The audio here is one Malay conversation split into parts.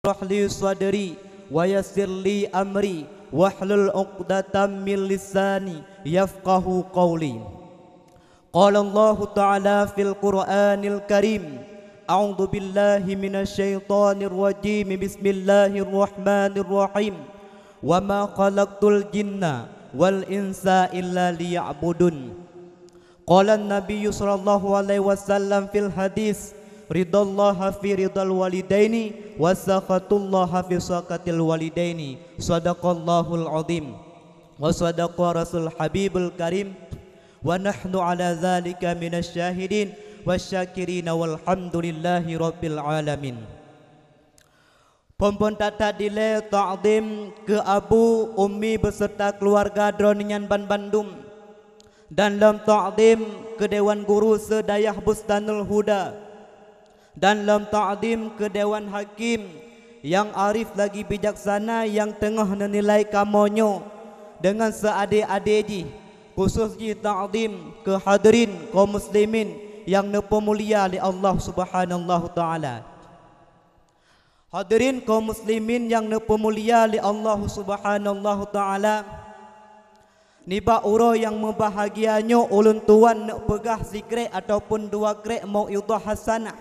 Shrah li sadri wa yassir li amri wahlul 'uqdatam min lisani yafqahu qawli. Qala Allah Ta'ala fil Qur'anil Karim. A'udzu billahi minasy syaithanir rajim. Bismillahirrahmanirrahim. Wa ma khalaqtul jinna wal insa illa liya'budun. Qala an-nabiy sallallahu alaihi wasallam fil hadis, ridallaha fi ridal walidaini wa sakhatullaha fi sakatil walidaini. Sadaqallahul azim wa sadaqa rasul habibul karim. Wa nahnu ala zalika minasy syahidin wasyakirin walhamdulillahi rabbil alamin. Pompon tata dile ta'zim ke abu ummi beserta keluarga droningan Ban Bandung, dan lam ta'zim ke Dewan Guru Sedayah Bustanul Huda, dan lam ta'zim ke Dewan Hakim yang arif lagi bijaksana yang tengah menilai kamonyo dengan seadik-adik, khususnya ta'zim ke hadirin kaum muslimin yang nepemulia oleh Allah Subhanahu Ta'ala. Hadirin kaum muslimin yang nepemulia oleh Allah Subhanahu Ta'ala, niba uro yang membahagianyo ulun tuan nak pegah zikre ataupun dua krek mau'idhah hasanah.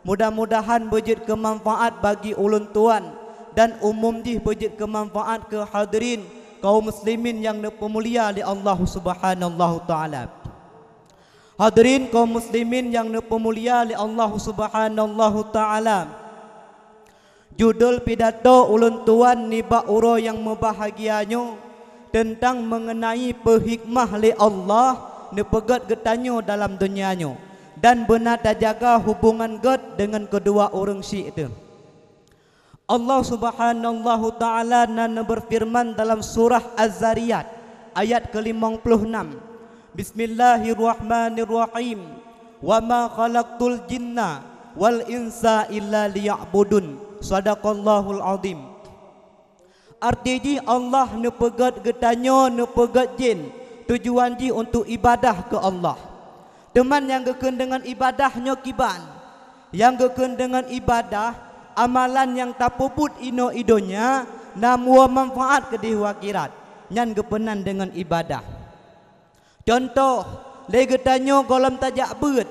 Mudah-mudahan berjid kemanfaat bagi ulun tuan dan umum di berjid kemanfaat ke hadirin kaum muslimin yang nepemulia oleh Allah Subhanahu Ta'ala. Hadirin kaum muslimin yang nepemulia oleh Allah Subhanahu Ta'ala, judul pidato ulun tuan niba uro yang membahagianyo tentang mengenai perhikmah li Allah ni pegat getanyo dalam dunianyo dan benar jaga hubungan get dengan kedua orang syik itu. Allah Subhanahu Ta'ala nan berfirman dalam surah Az-Zariyat ayat ke-56. Bismillahirrahmanirrahim. Wa ma khalaqtul jinna wal insa illa liya'budun. Sadaqallahul azim. Artinya Allah nepegat getanyo nepegat jin tujuan ji untuk ibadah ke Allah. Teman yang geken dengan ibadahnya kiban, yang geken dengan ibadah amalan yang tapuput ino idonya namua manfaat ke di akhirat nyan gepenan dengan ibadah. Contoh le getanyo golam tajak beut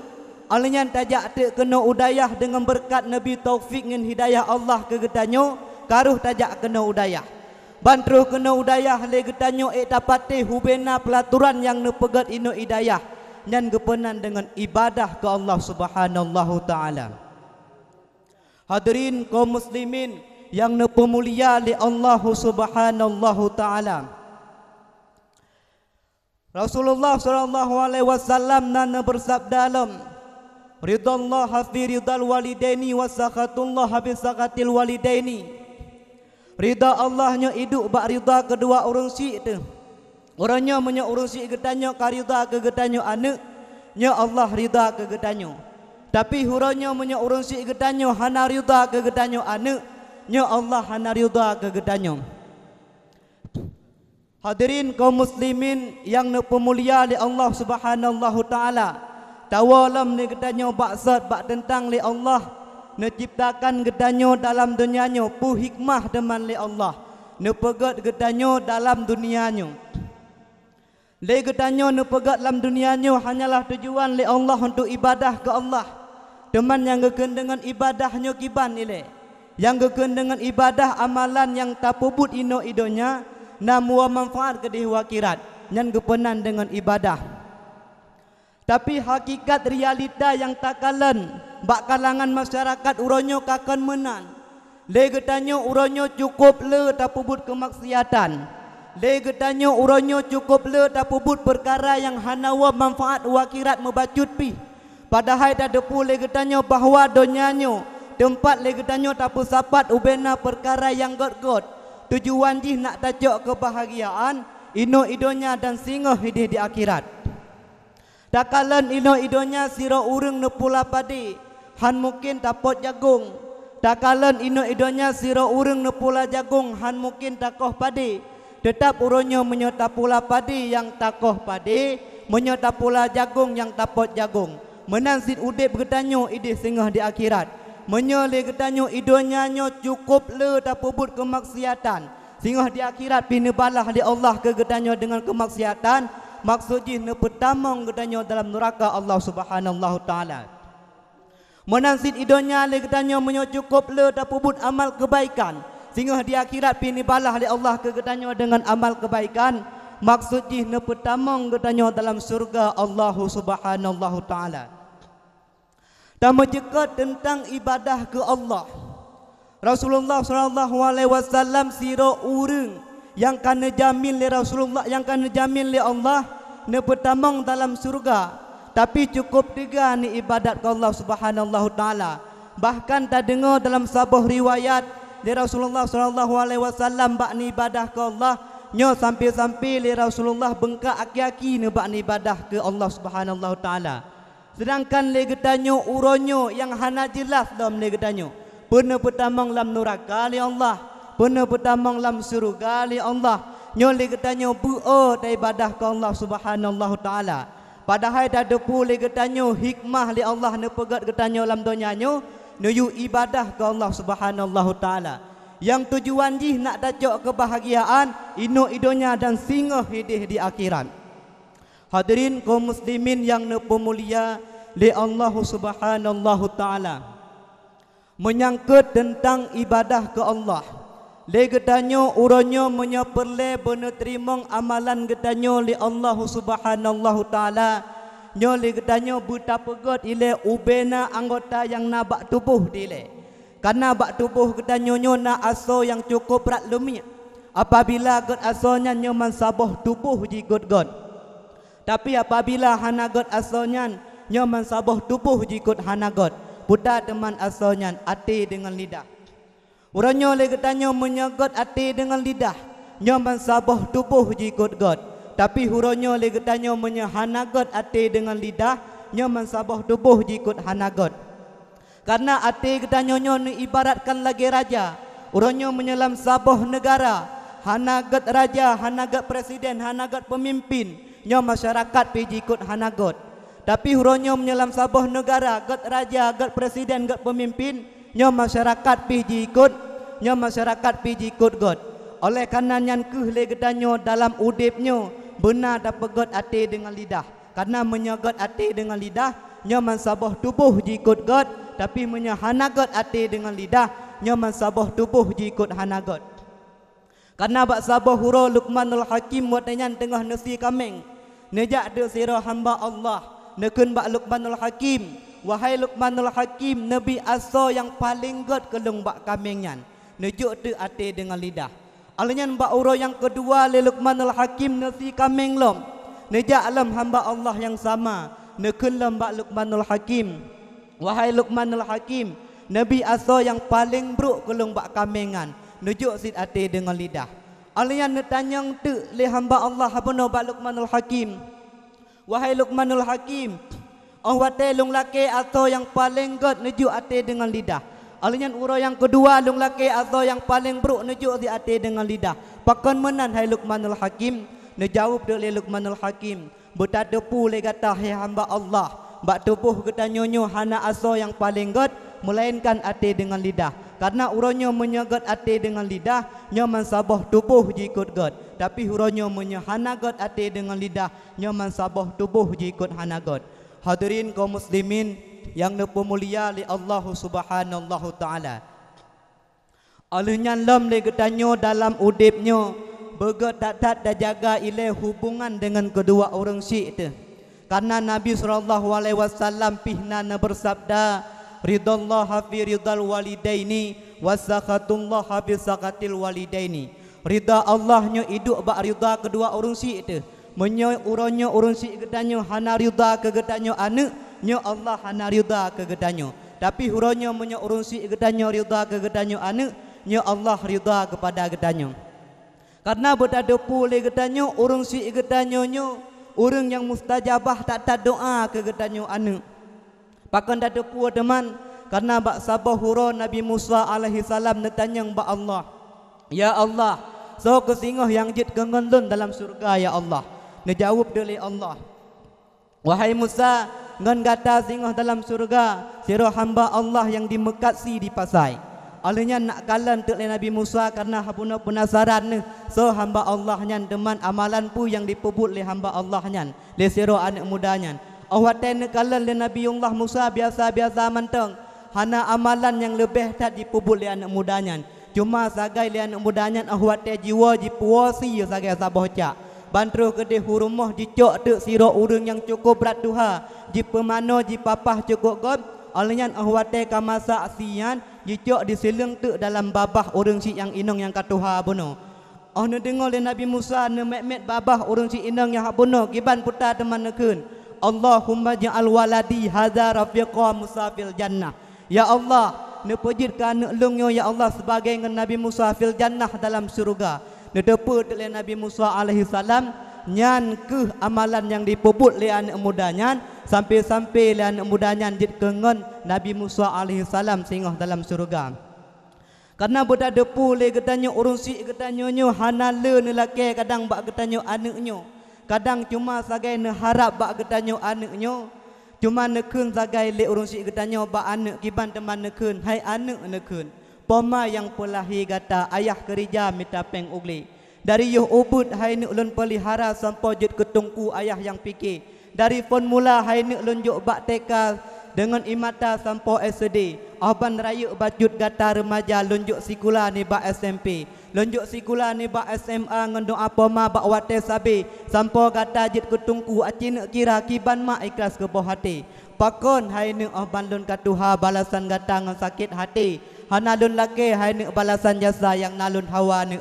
alanya tajak te kena udayah dengan berkat Nabi taufik dengan hidayah Allah ke getanyo karuh tajak kena udayah. Bantru kena udayah le getanyo tapate hubena pelaturan yang nepegat ino hidayah dan gepenan dengan ibadah ke Allah Subhanahu Ta'ala. Hadirin kaum muslimin yang nepemulia li Allah Subhanahu Ta'ala. Rasulullah sallallahu alaihi wasallam nana bersabda dalam ridallaha fi ridal walidaini wa sakhatullaha bi sakhatil walidaini. Rida Allahnya hidup bak rida kedua orang syik tu. Orangnya punya orang syik getanyo ka rida ke getanyo anak nya Allah rida ke getanyo. Tapi huranya punya orang syik getanyo hana rida ke getanyo anak nya Allah hana rida ke getanyo. Hadirin kaum muslimin yang nepemulia li Allah Subhanahu Ta'ala, tawalam ni getanyo baksad bak tentang li Allah neciptakan getanyo dalam dunianyo pu hikmah deman li Allah nepegat getanyo dalam dunianyo. Le getanyo nepegat dalam dunianyo hanyalah tujuan li Allah untuk ibadah ke Allah. Teman yang geken dengan ibadahnya kiban ile, yang geken dengan ibadah amalan yang tapubut ino idonya namua manfaat ke di akhirat nyan gepenan dengan ibadah. Tapi hakikat realita yang takalan bak kalangan masyarakat uronyo kakan menan. Le getanyo uronyo cukup le tapubut kemaksiatan. Le getanyo uronyo cukup le tapubut perkara yang hanawa manfaat akhirat mebacut pi. Padahal tak depu le getanyo bahwa donyanyo tempat le getanyo tapu sapat ubena perkara yang got-got. Tujuan jih nak tajak kebahagiaan ino idonya dan singoh hidih di akhirat. Takalan ino idonya siro urang nepula padi han mungkin tapot jagung. Takalan ino idonya siro urang nepula jagung han mungkin takoh padi. Tetap uronyo menyota pula padi yang takoh padi, menyota pula jagung yang tapot jagung. Menansit udip getanyo idih singoh di akhirat. menyoleh getanyo idonyanyo cukup le tapubut kemaksiatan sehingga di akhirat pinebalah di Allah ke getanyo dengan kemaksiatan maksudnya ne pertamong getanyo dalam neraka Allah Subhanahu taala. Menansit idonya le getanyo menyo cukup le tapubut amal kebaikan sehingga di akhirat pinebalah di Allah ke getanyo dengan amal kebaikan maksudnya ne pertamong getanyo dalam surga Allah Subhanahu taala. Dan menjekat tentang ibadah ke Allah. Rasulullah SAW siro urang yang kana jamin le Rasulullah, yang kana jamin le Allah ne pertamong dalam surga. Tapi cukup tiga ni ibadat ke Allah Subhanahu taala. Bahkan tak dengar dalam sebuah riwayat le Rasulullah SAW bak ni ibadah ke Allah nyo sampai-sampai le Rasulullah bengkak aki-aki ne bak ni ibadah ke Allah Subhanahu taala. Sedangkan le getanyo uronyo yang hana jelas dalam le getanyo pernah pertamang lam neraka li Allah, pernah pertamang lam surga li Allah. Nyo le getanyo buo da ibadah ke Allah Subhanahu taala. Padahal dah depu le getanyo hikmah li Allah ne pegat getanyo lam donyanyo nuyu ibadah ke Allah Subhanahu taala. Yang tujuan jih nak dacok kebahagiaan ino idonya dan singgah hidih di akhirat. Hadirin kaum muslimin yang pemulia li Allah Subhanahu taala. Menyangkut tentang ibadah ke Allah. Le getanyo uronyo menyeperle bener terimong amalan getanyo li Allah Subhanahu taala. Nyo le getanyo buta pegot ile ubena anggota yang nabak tubuh dile. Karena bak tubuh getanyo nyo na aso yang cukup rat lumia. Apabila god asonya nyo mansabah tubuh ji god. Tapi apabila hanagot asalnya nyaman sabah tubuh jikut hanagot buta teman asalnya ati dengan lidah. Uranyo le getanyo menyagot ati dengan lidah nyaman sabah tubuh jikut god. Tapi huronyo le getanyo menyahanagot ati dengan lidah nyaman sabah tubuh jikut hanagot. Karena ati getanyo nyo ibaratkan lagi raja. Uranyo menyelam sabah negara, hanagot raja, hanagot presiden, hanagot pemimpin. Nyo masyarakat pergi ikut hanagot. Tapi huronyo menyelam sabah negara, god raja, god presiden, god pemimpin, nyo masyarakat pergi ikut god. Oleh kerana nyan kehle gedanyo dalam udipnyo benar dapat god ati dengan lidah. Karena menyagot ati dengan lidah, nyo mansabah tubuh ikut god, tapi menyahanagot ati dengan lidah, nyo mansabah tubuh ikut hanagot. Karena bak sabah huro Luqmanul Hakim watanya tengah nasi kameng. Nejak de sira hamba Allah. Nekun bak Luqmanul Hakim. Wahai Luqmanul Hakim, Nabi aso yang paling god kelung bak kamengnya. Nejuk te ate dengan lidah. Alanyan bak uro yang kedua le Luqmanul Hakim nasi kameng lom. Nejak alam hamba Allah yang sama. Nekun lom bak Luqmanul Hakim. Wahai Luqmanul Hakim, Nabi aso yang paling buruk kelung bak kamengan. Nujuk sit ate dengan lidah. Alian netanyang tu le hamba Allah habno ba Luqmanul Hakim. Wahai Luqmanul Hakim, wate lung laki atau yang paling god nujuk ate dengan lidah. Alian uro yang kedua lung laki atau yang paling buruk nujuk sit ate dengan lidah. Pakon menan hai Luqmanul Hakim, nejawab de le Luqmanul Hakim. Betadepu le kata hai hamba Allah. Bak tubuh kita nyonyo hana aso yang paling god melainkan ate dengan lidah. Karena uronyo menyagot ate dengan lidah nyaman sabah tubuh jikut god. Tapi uronyo menyahana god ate dengan lidah nyaman sabah tubuh jikut hana god. Hadirin kaum muslimin yang dipemulia li Allah Subhanahu taala. Alunyan lam le getanyo dalam udipnyo begot tak dah jaga ile hubungan dengan kedua orang syik tu. Karena Nabi SAW pihna bersabda, ridallah fi ridal walidaini wasakhatullah fi sakatil walidaini. Rida Allahnya hidup bak rida kedua orang syik tu. Menyo uronyo orang syik gedanyo hana rida ke gedanyo anak, nyo Allah hana rida ke gedanyo. Tapi uronyo menyo orang syik gedanyo rida ke gedanyo anak, nyo Allah rida kepada gedanyo. Karena berada pule gedanyo orang syik gedanyo nyo orang yang mustajabah tak doa ke gedanyo anak. Pakan dah depu teman karena bak sabah huro Nabi Musa alaihi salam netanyang bak Allah. Ya Allah, so kesingah yang jid kengendun dalam surga ya Allah. Nejawab dari Allah. Wahai Musa, ngan gata singoh dalam surga siro hamba Allah yang dimekasi di pasai. Olehnya nak kalan tuk le Nabi Musa karena habuna penasaran ne. So hamba Allah nyan deman amalan pu yang dipebut le hamba Allah nyan le siro anak mudanya. Awatan ne kalan le Nabi Allah Musa biasa-biasa manteng. Hana amalan yang lebih tak dipebut le anak mudanya. Cuma sagai le anak mudanya awatan jiwa jipuasi sagai sabah cak. Bantru gede hurumah dicok tuk siro urang yang cukup berat tuha. Jipemano jipapah cukup god. Olehnya ahwate kamasa asian jicok diseleng tu dalam babah orang si yang inong yang katuha buno. Oh ne dengar le Nabi Musa ne met babah orang si inong yang buno kiban puta teman nekun. Allahumma ja'al waladi hadza rafiqa musafil jannah. Ya Allah, ne pejitkan ne lungyo ya Allah sebagai ngan Nabi Musa fil jannah dalam surga. Ne depe le Nabi Musa alaihi salam nyan ke amalan yang dipebut le anak mudanya sampai-sampai le anak mudanya jid kengon Nabi Musa alaihi salam singoh dalam surga. Karena budak depu le getanyo urung si getanyo nyo hanale ne lake kadang bak getanyo anaknyo. Kadang cuma sagai ne harap bak getanyo anaknyo. Cuma nekun sagai le urung si getanyo bak anak kiban teman nekun hai anak nekun. Poma yang pelahi gata ayah kerja minta peng ugli. Dari yuh ubud hai ni ulun pelihara sampai jut ketungku ayah yang fikir. Dari formula hai ni ulun juk bak teka dengan imata sampai SD. Aban raya bajut gata remaja lunjuk sikula ni bak SMP. Lunjuk sikula ni bak SMA ngendong apa ma bak wate sabi. Sampai gata jut ketungku acin kira kiban mak ikhlas ke bawah hati. Pakon hai ni aban lun katuha balasan gata ngan sakit hati. Hana lun lake hai ni balasan jasa yang nalun hawa ni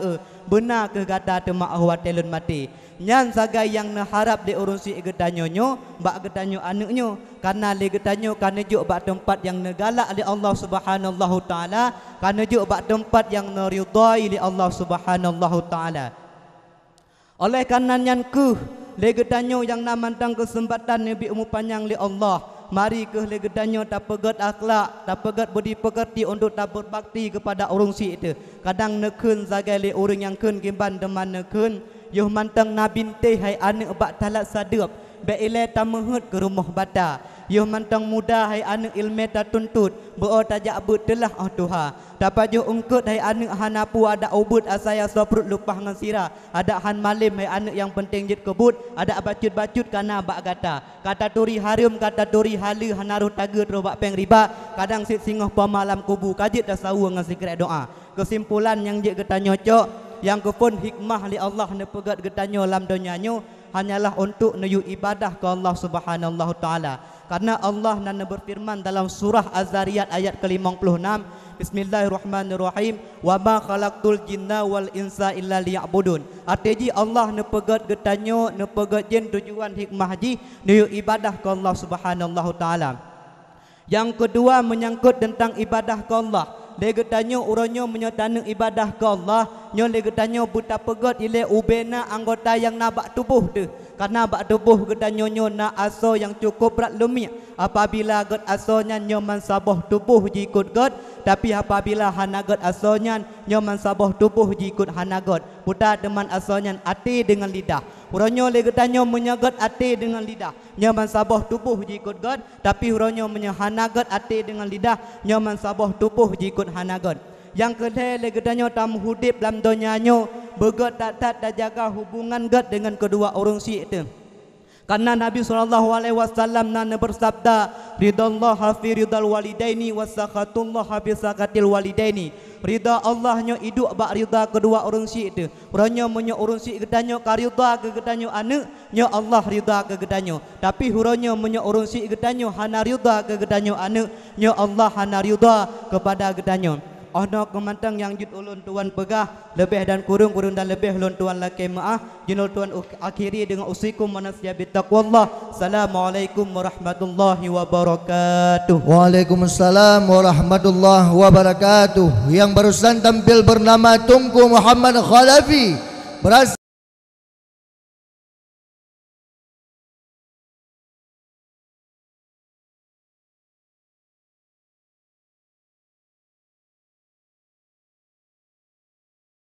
benar ke gata temak ahwat telun mati. Nyan sagai yang harap de urusi getanyo nyo bak getanyo anaknyo karena le getanyo kana juk bak tempat yang negalak li Allah Subhanahu taala, kana juk bak tempat yang neridai li Allah Subhanahu taala. Oleh karena nyan ke le getanyo yang namantang kesempatan nabi umur panjang li Allah. Mari ke le getanyo tak pegat akhlak, tak pegat budi pekerti untuk tak berbakti kepada orang si itu. Kadang nekun zagai le orang yang kun kimban teman nekun. Yuh mantang nabin teh hai anak bak talat sadep. Be ile tamehut ke rumah bata. Yuh mantang muda hai anak ilmu tak tuntut. Beo tajak but telah Tuha. Dapat juh ungkut hai anak hanapu ada ubud asaya soprut lupah ngan sira. Ada han malim hai anak yang penting jit kebut. Ada bacut-bacut kana bak gata. Kata turi harum kata turi halu hanaruh taga terobak peng riba. Kadang sit singoh pemalam kubu kajit dah sawu ngan sikret doa. Kesimpulan yang jit kita nyocok yang kepun hikmah li Allah ne pegat getanyo lam dunianyo hanyalah untuk nuyu ibadah ke Allah Subhanahu taala. Karena Allah nan berfirman dalam surah Az-Zariyat ayat ke-56, Bismillahirrahmanirrahim, wa ma khalaqtul jinna wal insa illa liya'budun. Artinya Allah ne pegat getanyo ne pegat jin tujuan hikmah ji nuyu ibadah ke Allah Subhanahu taala. Yang kedua menyangkut tentang ibadah ke Allah. Legetanyo uronyo menyotanu ibadah ke Allah. Nyo legetanyo buta pegot ile ubena anggota yang nabak tubuh tu. Karena bak tubuh getanyo nyo na aso yang cukup berat lumia. Apabila got asonya nyo mansabah tubuh jikut got. Tapi apabila hanagot asonya nyo mansabah tubuh jikut hanagot. Buta teman asonya ati dengan lidah. Uronyo legetanyo menyagot ati dengan lidah. Nyo mansabah tubuh jikut got. Tapi uronyo menyahanagot ati dengan lidah. Nyo mansabah tubuh jikut hanagot. Yang kedua legetanyo tam hudip dalam dunianyo begot tak jaga hubungan got dengan kedua orang si itu. Karena Nabi SAW nan bersabda, ridallah fi ridal walidaini wasakhatullah fi sakatil walidaini. Rida Allah nyo iduk bak rida kedua orang si itu. Uranyo menyo orang si getanyo karida ke getanyo anak, nyo Allah rida ke getanyo. Tapi huranyo menyo orang si getanyo hana rida ke getanyo anak, nyo Allah hana rida kepada getanyo. Ono kemantang yang jut ulun tuan pegah lebih dan kurung dan lebih ulun tuan laki maaf jinul tuan akhiri dengan usikum manasya bitaqwallah. Assalamualaikum warahmatullahi wabarakatuh. Waalaikumsalam warahmatullahi wabarakatuh. Yang barusan tampil bernama Tunku Muhammad Khalafi.